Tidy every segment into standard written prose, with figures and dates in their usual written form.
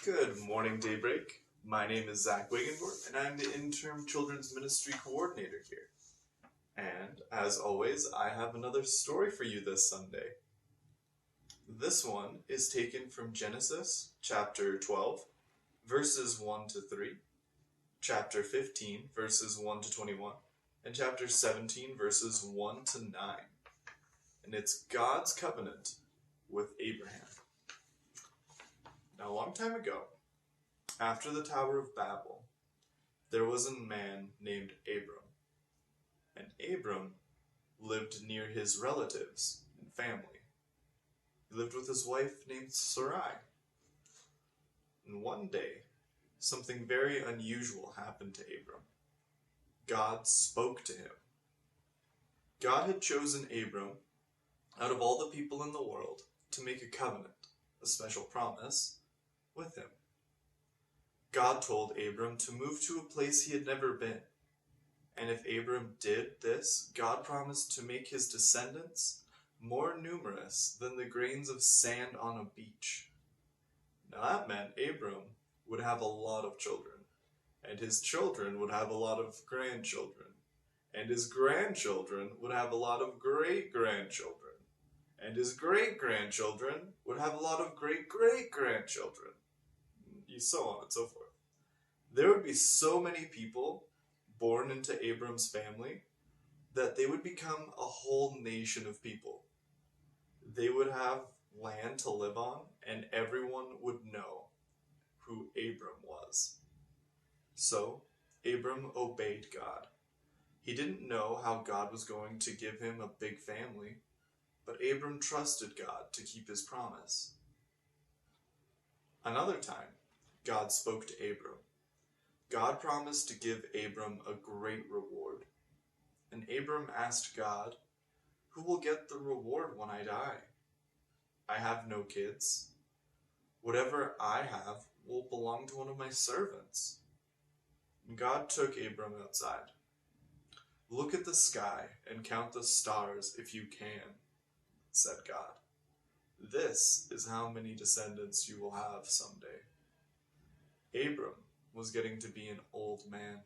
Good morning, DayBreak. My name is Wagenvoort, and I'm the Interim Children's Ministry Coordinator here. And, as always, I have another story for you this Sunday. This one is taken from Genesis chapter 12, verses 1 to 3, chapter 15, verses 1 to 21, and chapter 17, verses 1 to 9. And it's God's covenant with Abraham. Now, a long time ago, after the Tower of Babel, there was a man named Abram. And Abram lived near his relatives and family. He lived with his wife named Sarai. And one day, something very unusual happened to Abram. God spoke to him. God had chosen Abram out of all the people in the world to make a covenant, a special promise, with him. God told Abram to move to a place he had never been. And if Abram did this, God promised to make his descendants more numerous than the grains of sand on a beach. Now that meant Abram would have a lot of children, and his children would have a lot of grandchildren, and his grandchildren would have a lot of great-grandchildren, and his great-grandchildren would have a lot of great-great-grandchildren, so on and so forth. There would be so many people born into Abram's family that they would become a whole nation of people. They would have land to live on, and everyone would know who Abram was. So, Abram obeyed God. He didn't know how God was going to give him a big family, but Abram trusted God to keep his promise. Another time, God spoke to Abram. God promised to give Abram a great reward. And Abram asked God, "Who will get the reward when I die? I have no kids. Whatever I have will belong to one of my servants." And God took Abram outside. "Look at the sky and count the stars if you can," said God. "This is how many descendants you will have someday." Abram was getting to be an old man,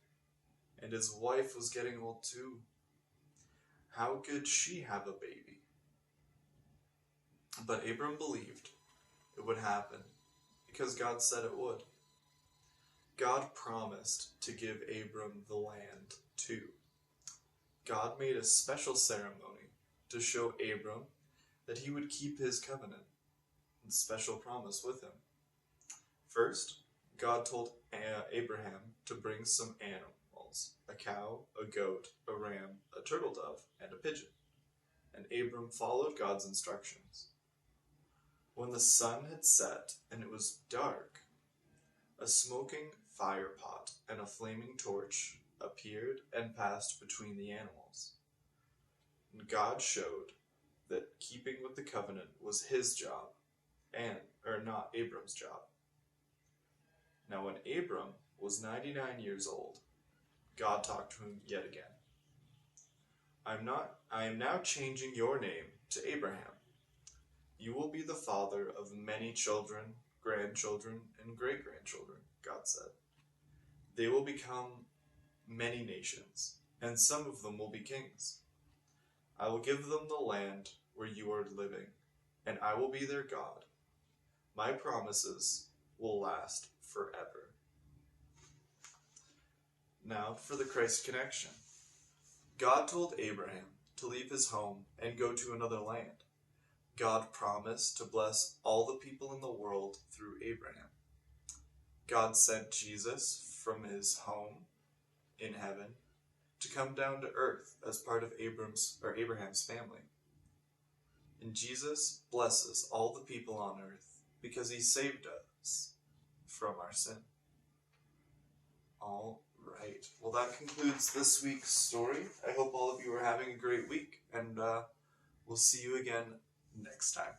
and his wife was getting old too. How could she have a baby? But Abram believed it would happen because God said it would. God promised to give Abram the land too. God made a special ceremony to show Abram that he would keep his covenant and special promise with him. First, God told Abraham to bring some animals, a cow, a goat, a ram, a turtle dove, and a pigeon. And Abram followed God's instructions. When the sun had set and it was dark, a smoking fire pot and a flaming torch appeared and passed between the animals. And God showed that keeping with the covenant was his job, not Abram's job. Now when Abram was 99 years old, God talked to him yet again. I am now changing your name to Abraham. You will be the father of many children, grandchildren, and great-grandchildren, God said. They will become many nations, and some of them will be kings. I will give them the land where you are living, and I will be their God. My promises will last forever. Now for the Christ connection. God told Abraham to leave his home and go to another land. God promised to bless all the people in the world through Abraham. God sent Jesus from his home in heaven to come down to earth as part of Abraham's family. And Jesus blesses all the people on earth because he saved us from our sin. All right. Well, that concludes this week's story. I hope all of you are having a great week, and we'll see you again next time.